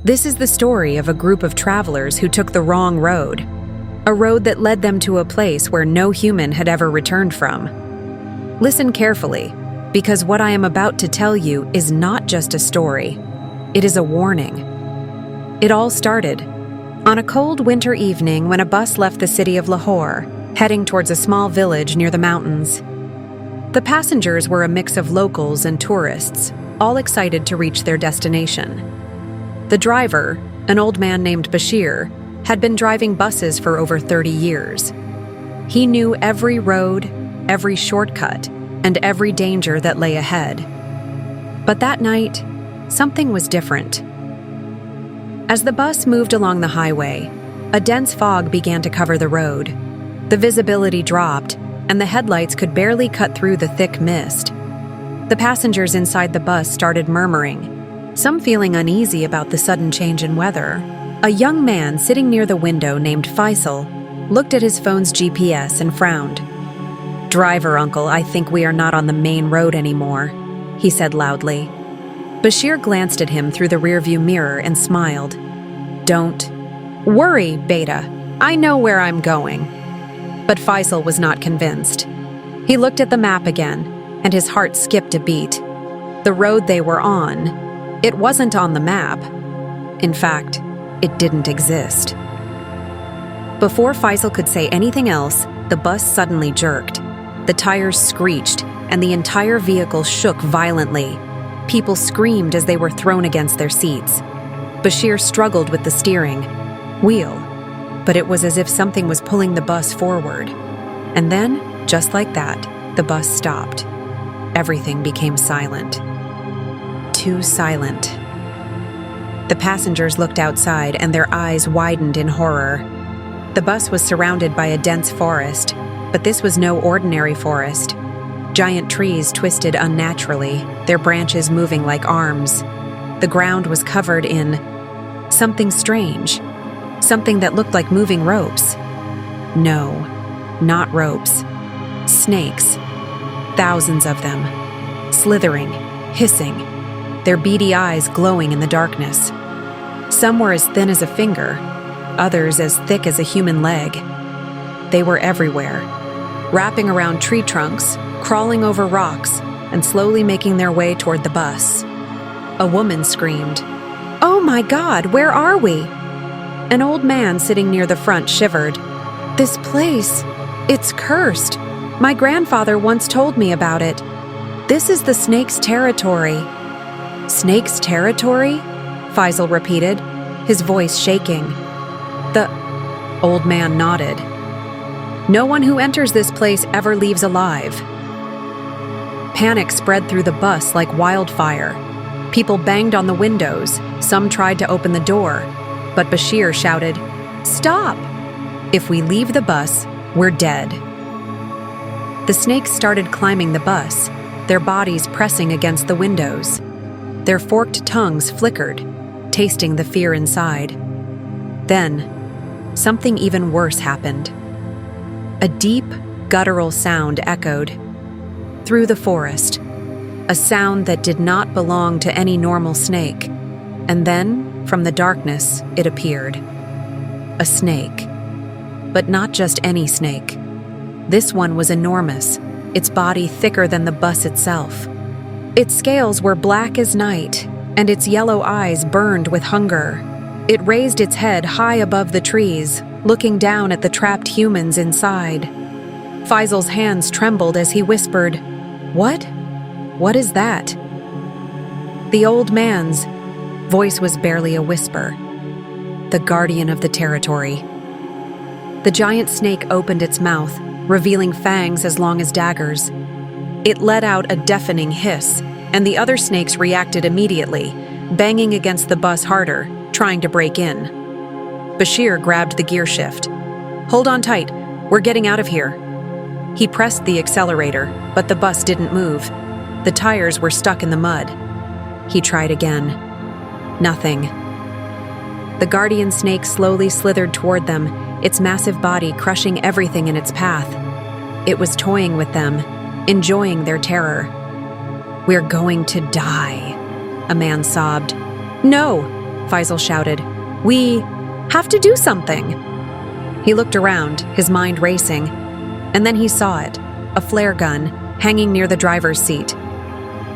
This is the story of a group of travelers who took the wrong road, a road that led them to a place where no human had ever returned from. Listen carefully, because what I am about to tell you is not just a story. It is a warning. It all started on a cold winter evening when a bus left the city of Lahore, heading towards a small village near the mountains. The passengers were a mix of locals and tourists, all excited to reach their destination. The driver, an old man named Bashir, had been driving buses for over 30 years. He knew every road, every shortcut, and every danger that lay ahead. But that night, something was different. As the bus moved along the highway, a dense fog began to cover the road. The visibility dropped, and the headlights could barely cut through the thick mist. The passengers inside the bus started murmuring, some feeling uneasy about the sudden change in weather. A young man sitting near the window named Faisal looked at his phone's GPS and frowned. "Driver uncle, I think we are not on the main road anymore," he said loudly. Bashir glanced at him through the rearview mirror and smiled. "Don't worry, Beta. I know where I'm going." But Faisal was not convinced. He looked at the map again, and his heart skipped a beat. The road they were on, it wasn't on the map. In fact, it didn't exist. Before Faisal could say anything else, the bus suddenly jerked. The tires screeched, and the entire vehicle shook violently. People screamed as they were thrown against their seats. Bashir struggled with the steering wheel, but it was as if something was pulling the bus forward. And then, just like that, the bus stopped. Everything became silent. Too silent. The passengers looked outside, and their eyes widened in horror. The bus was surrounded by a dense forest, but this was no ordinary forest. Giant trees twisted unnaturally, their branches moving like arms. The ground was covered in something strange, something that looked like moving ropes. No, not ropes. Snakes. Thousands of them. Slithering, hissing, their beady eyes glowing in the darkness. Some were as thin as a finger, others as thick as a human leg. They were everywhere, wrapping around tree trunks, crawling over rocks, and slowly making their way toward the bus. A woman screamed, "Oh my God, where are we?" An old man sitting near the front shivered. "This place, it's cursed. My grandfather once told me about it. This is the snake's territory." "Snake's territory?" Faisal repeated, his voice shaking. The old man nodded. "No one who enters this place ever leaves alive." Panic spread through the bus like wildfire. People banged on the windows, some tried to open the door, but Bashir shouted, "Stop! If we leave the bus, we're dead." The snakes started climbing the bus, their bodies pressing against the windows. Their forked tongues flickered, tasting the fear inside. Then, something even worse happened. A deep, guttural sound echoed through the forest, a sound that did not belong to any normal snake. And then, from the darkness, it appeared. A snake. But not just any snake. This one was enormous, its body thicker than the bus itself. Its scales were black as night, and its yellow eyes burned with hunger. It raised its head high above the trees, looking down at the trapped humans inside. Faisal's hands trembled as he whispered, "What? What is that?" The old man's voice was barely a whisper. "The guardian of the territory." The giant snake opened its mouth, revealing fangs as long as daggers. It let out a deafening hiss, and the other snakes reacted immediately, banging against the bus harder, trying to break in. Bashir grabbed the gear shift. "Hold on tight, we're getting out of here." He pressed the accelerator, but the bus didn't move. The tires were stuck in the mud. He tried again. Nothing. The guardian snake slowly slithered toward them, its massive body crushing everything in its path. It was toying with them, enjoying their terror. "We're going to die," a man sobbed. "No, Faisal shouted. "We have to do something." He looked around, his mind racing, and then he saw it, a flare gun, hanging near the driver's seat.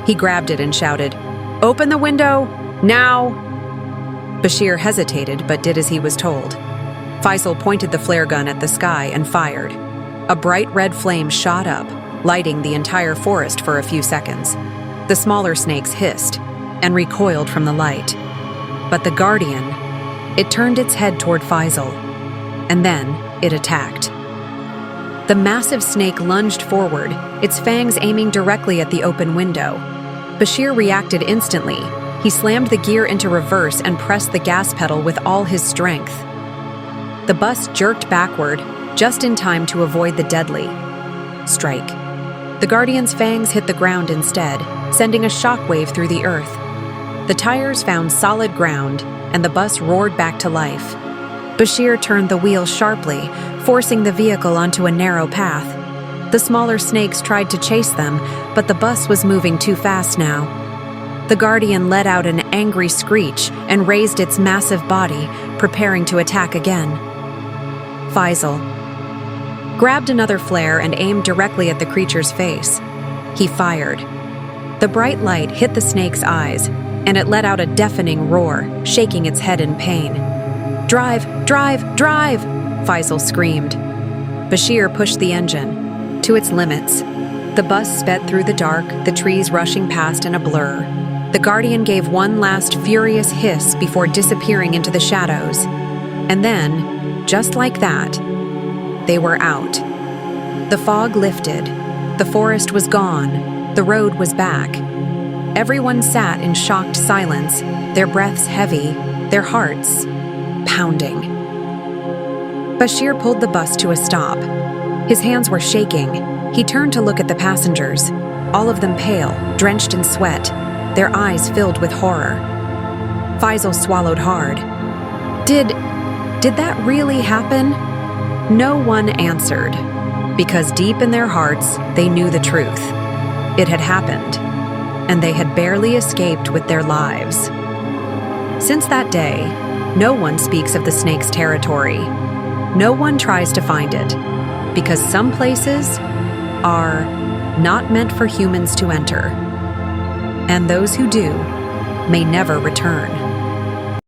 He grabbed it and shouted, "Open the window, now!" Bashir hesitated but did as he was told. Faisal pointed the flare gun at the sky and fired. A bright red flame shot up, lighting the entire forest for a few seconds. The smaller snakes hissed and recoiled from the light. But the Guardian, it turned its head toward Faisal, and then it attacked. The massive snake lunged forward, its fangs aiming directly at the open window. Bashir reacted instantly. He slammed the gear into reverse and pressed the gas pedal with all his strength. The bus jerked backward, just in time to avoid the deadly strike. The Guardian's fangs hit the ground instead, sending a shockwave through the earth. The tires found solid ground, and the bus roared back to life. Bashir turned the wheel sharply, forcing the vehicle onto a narrow path. The smaller snakes tried to chase them, but the bus was moving too fast now. The Guardian let out an angry screech and raised its massive body, preparing to attack again. Faisal grabbed another flare and aimed directly at the creature's face. He fired. The bright light hit the snake's eyes, and it let out a deafening roar, shaking its head in pain. "Drive, drive, drive!" Faisal screamed. Bashir pushed the engine to its limits. The bus sped through the dark, the trees rushing past in a blur. The Guardian gave one last furious hiss before disappearing into the shadows. And then, just like that, they were out. The fog lifted. The forest was gone. The road was back. Everyone sat in shocked silence, their breaths heavy, their hearts pounding. Bashir pulled the bus to a stop. His hands were shaking. He turned to look at the passengers, all of them pale, drenched in sweat, their eyes filled with horror. Faisal swallowed hard. Did that really happen? No one answered, because deep in their hearts, they knew the truth. It had happened, and they had barely escaped with their lives. Since that day, no one speaks of the snake's territory. No one tries to find it, because some places are not meant for humans to enter, and those who do may never return.